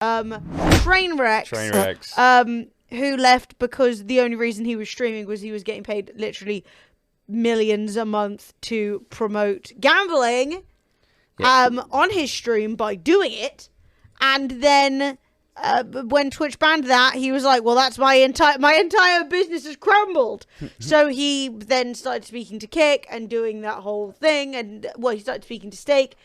Train wrecks. Who left because the only reason he was streaming was he was getting paid literally millions a month to promote gambling on his stream by doing it. And then when Twitch banned that, he was like, well, that's my entire business has crumbled. So he then started speaking to Kick and doing that whole thing. And, well, he started speaking to Stake.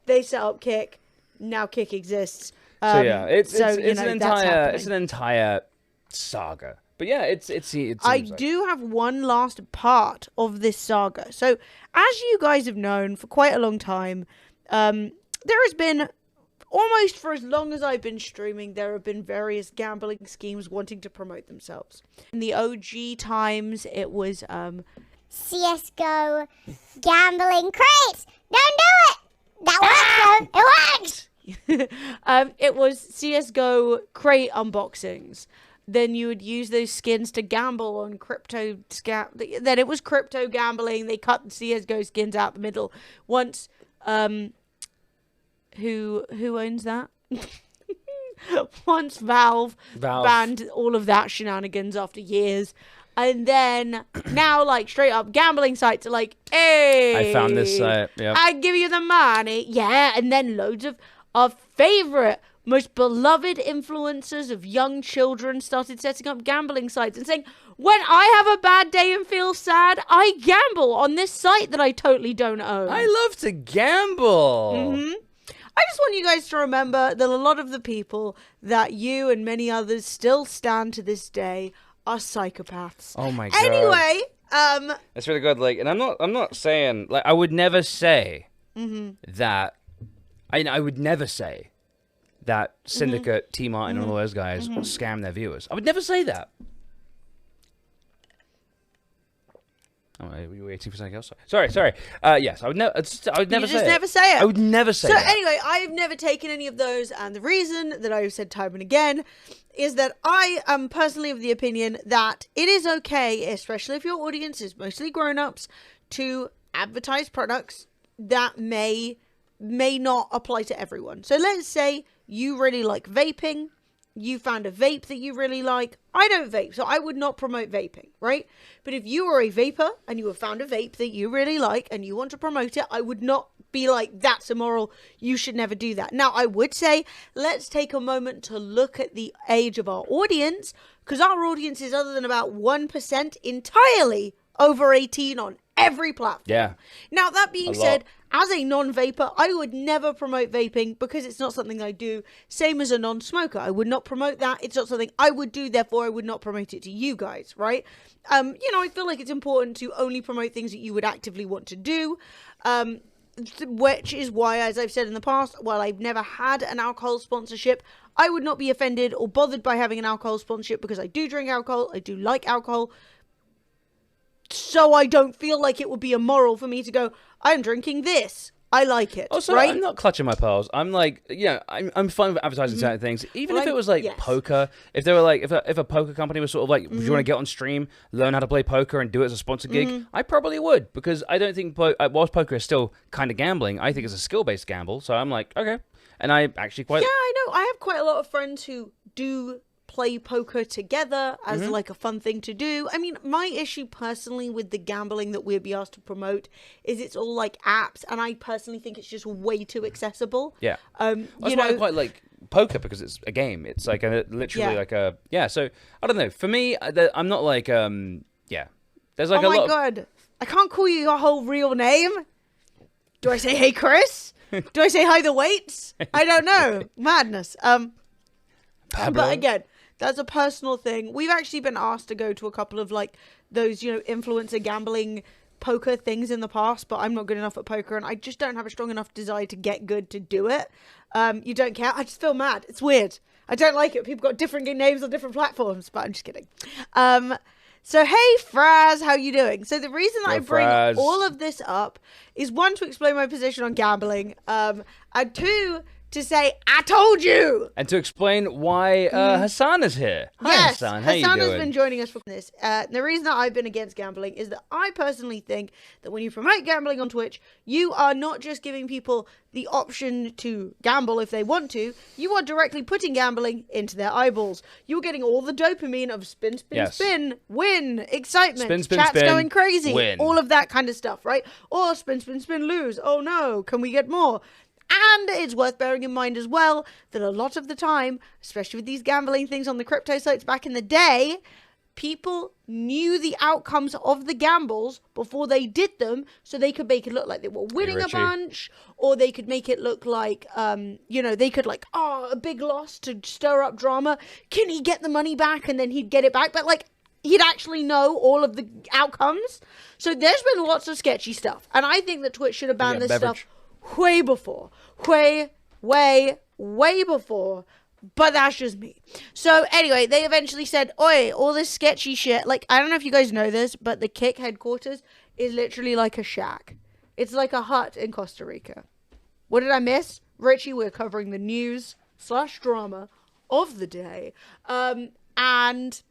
They set up Kick. Now Kick exists. So, yeah, it's an entire saga. But, yeah, it seems I do have one last part of this saga. So, as you guys have known for quite a long time, there has been... almost for as long as I've been streaming, there have been various gambling schemes wanting to promote themselves. In the OG times, it was CSGO gambling crates. Don't do it. That works though. It works. It was CSGO crate unboxings. Then you would use those skins to gamble on crypto scam. Then it was crypto gambling. They cut the CSGO skins out the middle. Once, who owns that? Once Valve banned all of that shenanigans after years. And then now, like, straight up gambling sites are like, hey, I found this site. Yep. I give you the money. Yeah. And then loads of our favorite, most beloved influencers of young children started setting up gambling sites and saying, when I have a bad day and feel sad, I gamble on this site that I totally don't own. I love to gamble. Mm-hmm. I just want you guys to remember that a lot of the people that you and many others still stand to this day are psychopaths. Oh my god. Anyway, that's really good. Like, and I'm not saying, like, I would never say that. I would never say that Syndicate, T Martin, and all those guys scam their viewers. I would never say that. Oh, were you waiting for something else? Sorry. Yes, I would never. I would never say it. Never say it. I would never say that. So anyway, I have never taken any of those, and the reason that I've said time and again is that I am personally of the opinion that it is okay, especially if your audience is mostly grown-ups, to advertise products that may not apply to everyone. So let's say you really like vaping. You found a vape that you really like. I don't vape, so I would not promote vaping, right? But if you are a vapor and you have found a vape that you really like and you want to promote it, I would not be like, that's immoral. You should never do that. Now, I would say, let's take a moment to look at the age of our audience, because our audience is other than about 1% entirely over 18 on every platform. Yeah. Now, that being said, as a non-vapor, I would never promote vaping because it's not something I do. Same as a non-smoker. I would not promote that. It's not something I would do, therefore I would not promote it to you guys, right? I feel like it's important to only promote things that you would actively want to do, which is why, as I've said in the past, while I've never had an alcohol sponsorship, I would not be offended or bothered by having an alcohol sponsorship because I do drink alcohol, I do like alcohol, so I don't feel like it would be immoral for me to go, I'm drinking this. I like it. Also, right? I'm not clutching my pearls. I'm like, I'm fine with advertising certain things. Even if it was like poker, if they were like, if a poker company was sort of like, do you want to get on stream, learn how to play poker and do it as a sponsored gig? I probably would, because I don't think, whilst poker is still kind of gambling, I think it's a skill-based gamble. So I'm like, okay. And I actually quite... Yeah, I know. I have quite a lot of friends who do play poker together as like a fun thing to do. I mean, my issue personally with the gambling that we'd be asked to promote is it's all like apps, and I personally think it's just way too accessible. Yeah. That's why I quite like poker, because it's a game. It's like literally like a so I don't know. For me, I'm not like There's like a lot. Oh my god, I can't call you your whole real name. Do I say hey Chris? Do I say hi the weights? I don't know. Madness. But again, that's a personal thing. We've actually been asked to go to a couple of like those, influencer gambling poker things in the past, but I'm not good enough at poker, and I just don't have a strong enough desire to get good to do it. You don't care? I just feel mad. It's weird. I don't like it. People got different names on different platforms, but I'm just kidding. So hey Fraz, how you doing? So the reason that I bring all of this up is, one, to explain my position on gambling, and two, to say, I told you! And to explain why Hassan is here. Hi, Yes, Hassan. How you Hassan has doing? been joining us for this. The reason that I've been against gambling is that I personally think that when you promote gambling on Twitch, you are not just giving people the option to gamble if they want to, you are directly putting gambling into their eyeballs. You're getting all the dopamine of spin, spin, win, excitement, Spin, chat's spin, going crazy, win. all of that kind of stuff, right? Or spin, lose. Oh no, can we get more? And it's worth bearing in mind as well that a lot of the time, especially with these gambling things on the crypto sites back in the day, people knew the outcomes of the gambles before they did them, so they could make it look like they were winning a bunch, or they could make it look like, they could a big loss to stir up drama. Can he get the money back? And then he'd get it back. But he'd actually know all of the outcomes. So there's been lots of sketchy stuff. And I think that Twitch should have banned this stuff way before. Way before. But that's just me. So anyway, they eventually said, oi, all this sketchy shit. I don't know if you guys know this, but the Kick headquarters is literally like a shack. It's like a hut in Costa Rica. What did I miss? Richie, we're covering the news/drama of the day. And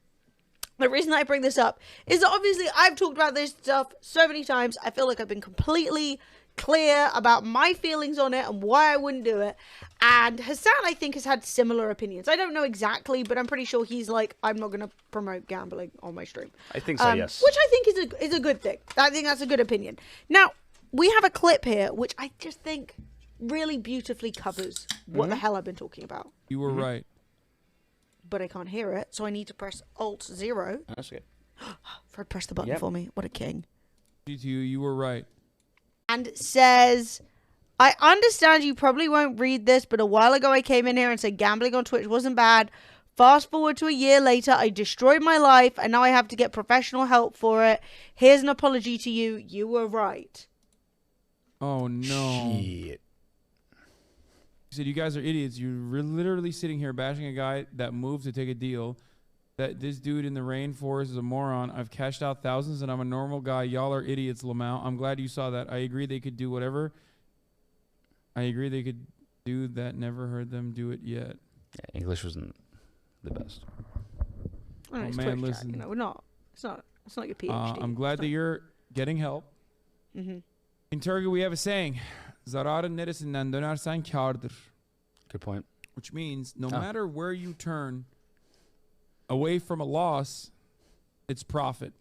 the reason that I bring this up is that obviously I've talked about this stuff so many times. I feel like I've been completely clear about my feelings on it and why I wouldn't do it. And Hassan, I think, has had similar opinions. I don't know exactly, but I'm pretty sure he's like, I'm not going to promote gambling on my stream. I think so, yes. Which I think is a good thing. I think that's a good opinion. Now, we have a clip here, which I just think really beautifully covers what the hell I've been talking about. You were right. But I can't hear it, so I need to press Alt-0. That's good. Fred, press the button for me. What a king. You were right. And says, I understand you probably won't read this, but a while ago I came in here and said gambling on Twitch wasn't bad. Fast forward to a year later, I destroyed my life, and now I have to get professional help for it. Here's an apology to you. You were right. Oh, no. Shit. He said, you guys are idiots. You're literally sitting here bashing a guy that moved to take a deal. That this dude in the rainforest is a moron. I've cashed out thousands and I'm a normal guy. Y'all are idiots, Lamau. I'm glad you saw that. I agree they could do whatever. I agree they could do that. Never heard them do it yet. Yeah, English wasn't the best. Oh, no, it's man, Twitch listen. chat, we're not. It's not your PhD. I'm glad that you're getting help. In Turkey, we have a saying. Zararın neresinden dönersen kârdır. Good point. Which means no matter where you turn away from a loss, it's profit.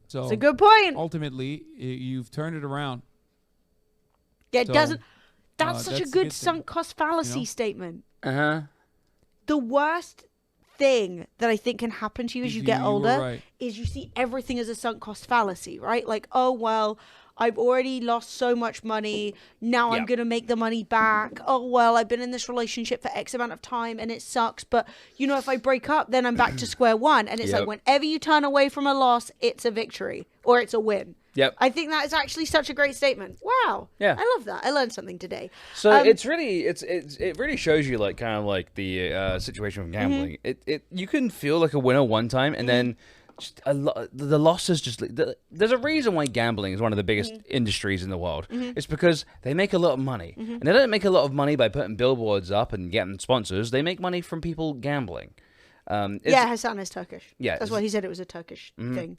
So it's a good point. Ultimately, you've turned it around. Yeah, it doesn't. That's such a good sunk cost fallacy statement. The worst thing that I think can happen to you as you get older is you see everything as a sunk cost fallacy, right? Like, oh, well, I've already lost so much money. Now I'm going to make the money back. Oh, well, I've been in this relationship for X amount of time and it sucks. But, if I break up, then I'm back to square one. And it's like whenever you turn away from a loss, it's a victory or it's a win. Yep. I think that is actually such a great statement. Wow. Yeah. I love that. I learned something today. So it really shows you the situation with gambling. You can feel like a winner one time and then the losses there's a reason why gambling is one of the biggest industries in the world. It's because they make a lot of money. And they don't make a lot of money by putting billboards up and getting sponsors. They make money from people gambling. Hassan is Turkish. Yeah. That's why he said it was a Turkish thing.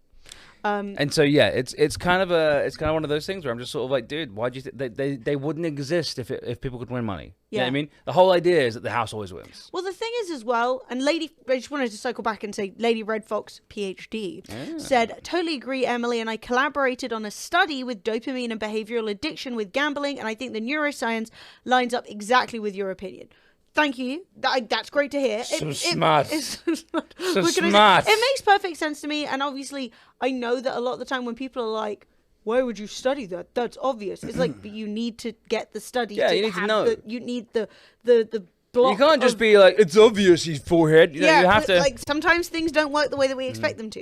And so it's kind of one of those things where I'm just sort of like, dude, why do you think they wouldn't exist if people could win money? You know what I mean? The whole idea is that the house always wins. Well, the thing is as well, and I just wanted to cycle back and say, Lady Red Fox PhD said, totally agree, Emily, and I collaborated on a study with dopamine and behavioral addiction with gambling, and I think the neuroscience lines up exactly with your opinion. Thank you. That's great to hear. Smart. So smart. It makes perfect sense to me. And obviously, I know that a lot of the time when people are like, why would you study that? That's obvious. It's like, but you need to get the study. Yeah, you need to know. You need the block. You can't just be like, it's obvious he's forehead. You have to. Like, sometimes things don't work the way that we expect them to.